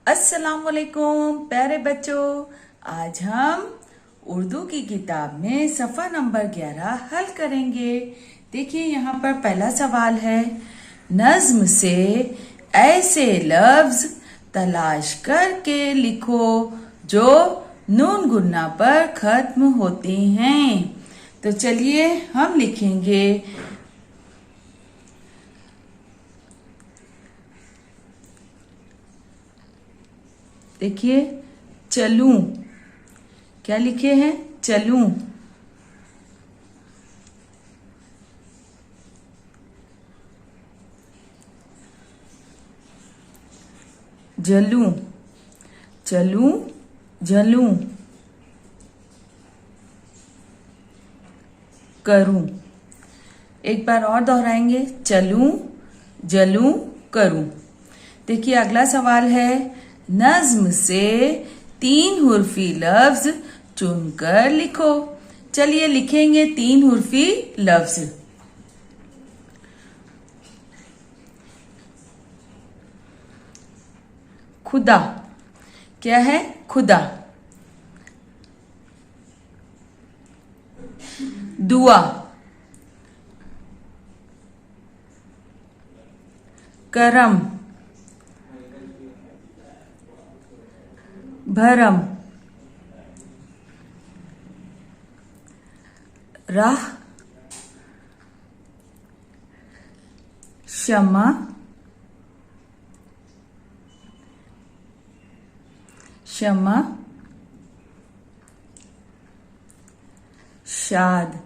अस्सलाम वालेकुम प्यारे बच्चों। आज हम उर्दू की किताब में सफ़ा नंबर 11 हल करेंगे। देखिए यहाँ पर पहला सवाल है, नज्म से ऐसे लफ्ज तलाश करके लिखो जो नून गुन्ना पर खत्म होते हैं। तो चलिए हम लिखेंगे। देखिए चलूं, क्या लिखे हैं? चलूं। जलूं, चलूं, जलूं। करूं। एक बार और दोहराएंगे, चलूं, जलूं, करूं। देखिए अगला सवाल है, नज्म से 3 हुर्फी लफ्ज चुनकर लिखो। चलिए लिखेंगे 3 हुर्फी लफ्ज। खुदा, क्या है? खुदा। दुआ, करम, भरम, राह, क्षमा, क्षमा, शाद,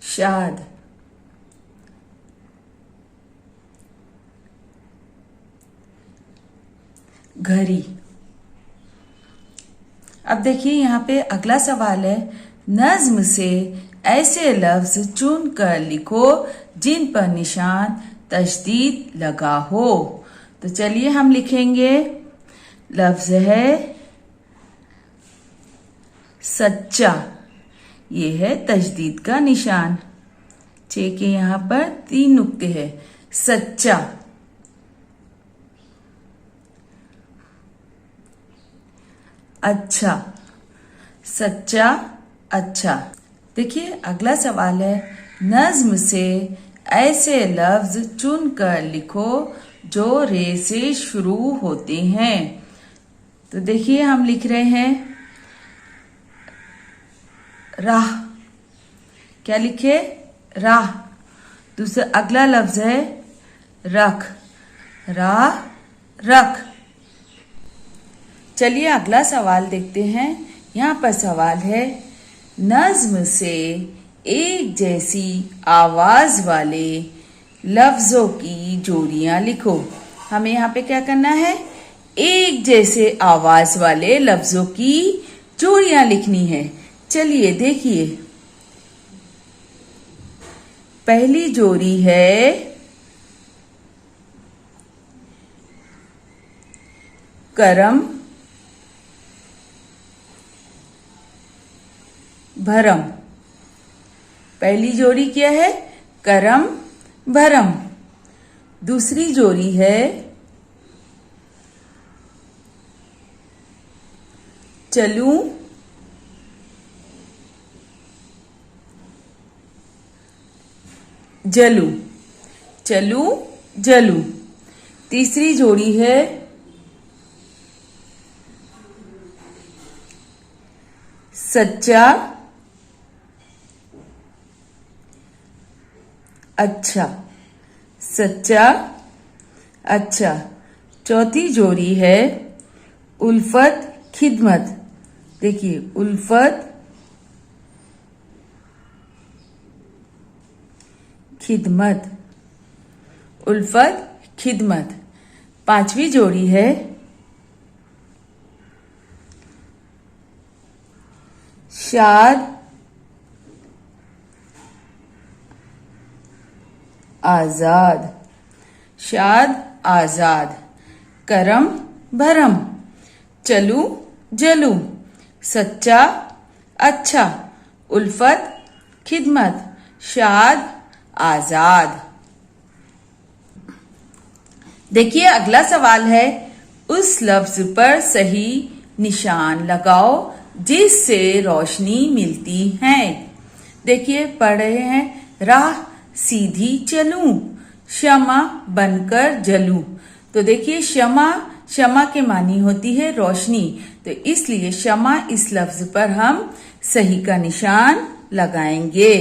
शाद, घड़ी। अब देखिए यहाँ पे अगला सवाल है, नज्म से ऐसे लफ्ज चुन कर लिखो जिन पर निशान तशदीद लगा हो। तो चलिए हम लिखेंगे। लफ्ज है सच्चा, ये है तशदीद का निशान। चे के यहाँ पर 3 नुक्ते हैं। सच्चा, अच्छा, सच्चा, अच्छा। देखिए अगला सवाल है, नज्म से ऐसे लफ्ज चुन कर लिखो जो रे से शुरू होते हैं। तो देखिए हम लिख रहे हैं राह, क्या लिखे? राह। दूसरा अगला लफ्ज है रख, राह, रख। चलिए अगला सवाल देखते हैं। यहाँ पर सवाल है, नज्म से एक जैसी आवाज वाले लफ्जों की जोड़ियां लिखो। हमें यहाँ पे क्या करना है? एक जैसे आवाज वाले लफ्जों की जोड़ियां लिखनी है। चलिए देखिए, पहली जोड़ी है करम, भरम। पहली जोड़ी क्या है? करम, भरम। दूसरी जोड़ी है चलूं, जलूं, चलूं, जलूं। तीसरी जोड़ी है सच्चा, अच्छा, सच्चा, अच्छा। चौथी जोड़ी है उल्फत, खिदमत। देखिए उल्फत, खिदमत, उल्फत, खिदमत। पांचवी जोड़ी है शाद, आजाद, शाद, आजाद। करम, भरम, चलूं, जलूं, सच्चा, अच्छा, उल्फत, खिदमत, शाद, आजाद। देखिए अगला सवाल है, उस लफ्ज पर सही निशान लगाओ जिससे रोशनी मिलती है। देखिए पढ़ रहे हैं, राह सीधी चलूं, शमा बनकर जलूं। तो देखिए शमा के मानी होती है रोशनी, तो इसलिए शमा इस लफ्ज पर हम सही का निशान लगाएंगे।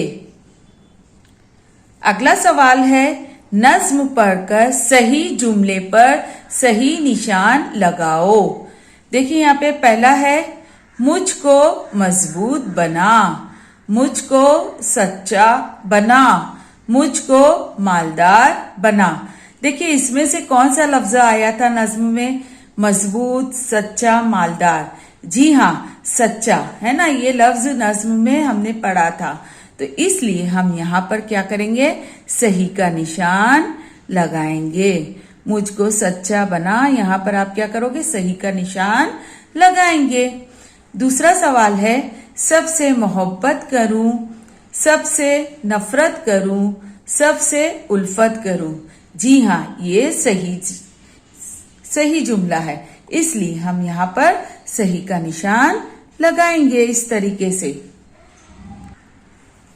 अगला सवाल है, नज्म पढ़कर सही जुमले पर सही निशान लगाओ। देखिए यहाँ पे पहला है, मुझको मजबूत बना, मुझको सच्चा बना, मुझको मालदार बना। देखिए इसमें से कौन सा लफ्ज आया था नज्म में? मजबूत, सच्चा, मालदार। जी हाँ, सच्चा है ना, ये लफ्ज नज्म में हमने पढ़ा था, तो इसलिए हम यहाँ पर क्या करेंगे? सही का निशान लगाएंगे। मुझको सच्चा बना, यहाँ पर आप क्या करोगे? सही का निशान लगाएंगे। दूसरा सवाल है, सबसे मोहब्बत करूं, सबसे नफरत करूं, सबसे उल्फत करूं। जी हाँ, ये सही जुमला है, इसलिए हम यहाँ पर सही का निशान लगाएंगे इस तरीके से।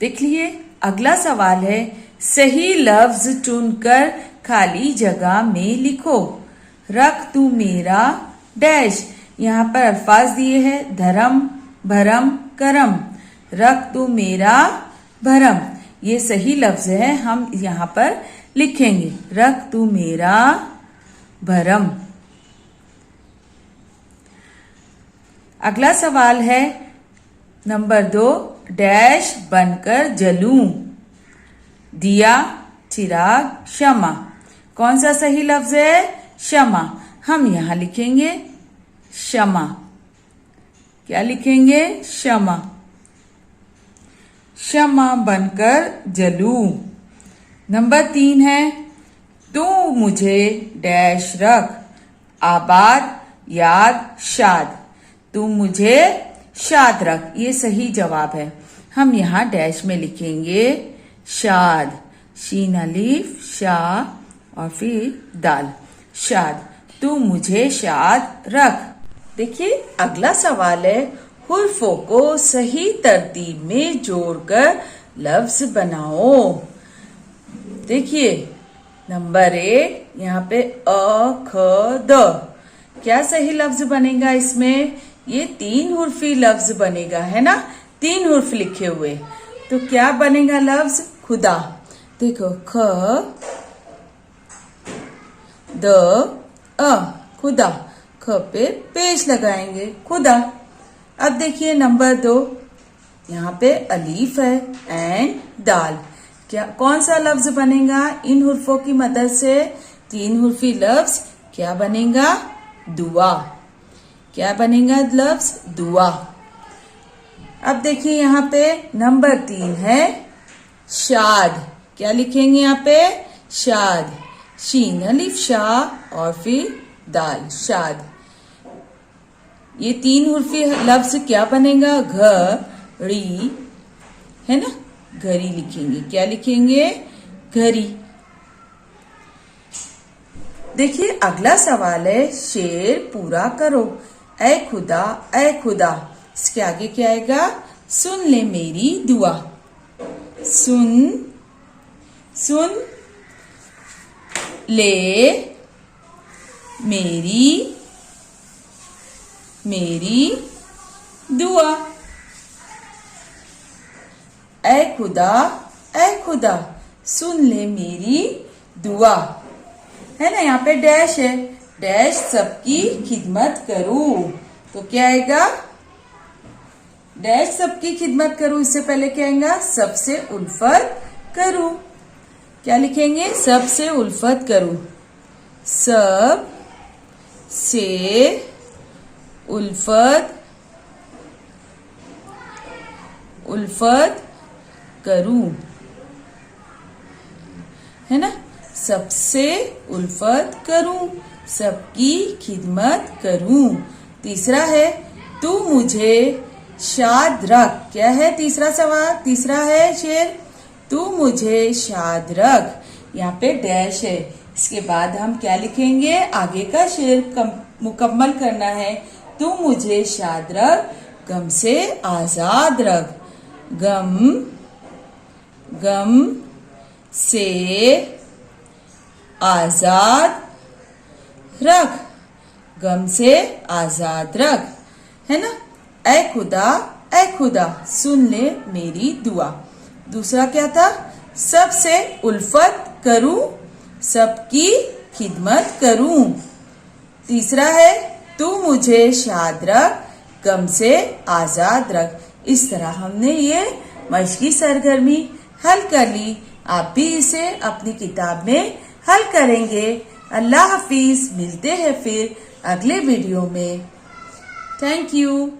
देख लिए अगला सवाल है, सही लफ्ज चुनकर खाली जगह में लिखो। रख तू मेरा डैश, यहाँ पर अल्फाज दिए हैं, धर्म, भरम, करम। रख तू मेरा भरम, ये सही लफ्ज है, हम यहाँ पर लिखेंगे, रख तू मेरा भरम। अगला सवाल है नंबर 2, डैश बनकर जलूं। दिया, चिराग, शमा। कौन सा सही लफ्ज है? शमा। हम यहां लिखेंगे शमा। क्या लिखेंगे? शमा। शमा बनकर जलूं। नंबर 3 है, तू मुझे डैश रख, आबाद, याद, शाद। तू मुझे शाद रख, ये सही जवाब है, हम यहाँ डैश में लिखेंगे शाद, शीन अलीफ, शाह और फिर दाल, शाद। तू मुझे शाद रख। देखिए अगला सवाल है, हुर्फों को सही तरतीब में जोड़कर लफ्ज बनाओ। देखिए नंबर 1 यहाँ पे अ, ख, द। क्या सही लफ्ज बनेगा इसमें? ये 3 हुर्फी लफ्ज बनेगा, है ना, 3 हुर्फ लिखे हुए, तो क्या बनेगा लफ्ज? खुदा। देखो ख, द, अ, खुदा। ख पे पेश लगाएंगे, खुदा। अब देखिए नंबर 2, यहाँ पे अलीफ है एंड दाल। क्या कौन सा लफ्ज बनेगा इन हुर्फों की मदद से? 3 हुर्फी लफ्ज। क्या बनेगा? दुआ। क्या बनेगा लफ्ज? दुआ। अब देखिए यहाँ पे नंबर 3 है शाद। क्या लिखेंगे यहाँ पे? शाद, शीन अलिफ शाह और फिर दाल, शाद। ये 3 हुर्फी लफ्ज क्या बनेगा? घड़ी, है ना, घड़ी लिखेंगे। क्या लिखेंगे? घड़ी। देखिए अगला सवाल है, शेर पूरा करो। ऐ खुदा, ऐ खुदा। इसके आगे क्या आएगा? सुन ले मेरी दुआ। सुन ले मेरी दुआ। ऐ खुदा, सुन ले मेरी दुआ। है ना, यहाँ पे डैश है, डैश सबकी खिदमत करूं। तो क्या आएगा? डैश सबकी खिदमत करूं, इससे पहले क्या आएगा? सबसे उल्फत करूं। क्या लिखेंगे? सबसे उल्फत करूं। सब से उल्फत करूं, है ना, सबसे उल्फत करूं, सबकी खिदमत करूं। तीसरा है, तू मुझे शाद रख। क्या है तीसरा सवाल? तीसरा है शेर, तू मुझे शाद रख। यहाँ पे डैश है, इसके बाद हम क्या लिखेंगे, आगे का शेर मुकम्मल करना है। तू मुझे शाद रख, गम से आजाद रख। गम गम से आजाद रख, गम से आजाद रख, है ना। ऐ खुदा सुन ले मेरी दुआ। दूसरा क्या था, सबसे उल्फत करूं, सबकी खिदमत करूं। तीसरा है, तू मुझे शाद रख, गम से आजाद रख। इस तरह हमने ये मशकी सरगर्मी हल कर ली। आप भी इसे अपनी किताब में हल करेंगे। अल्लाह हाफिज, मिलते हैं फिर अगले वीडियो में। Thank you.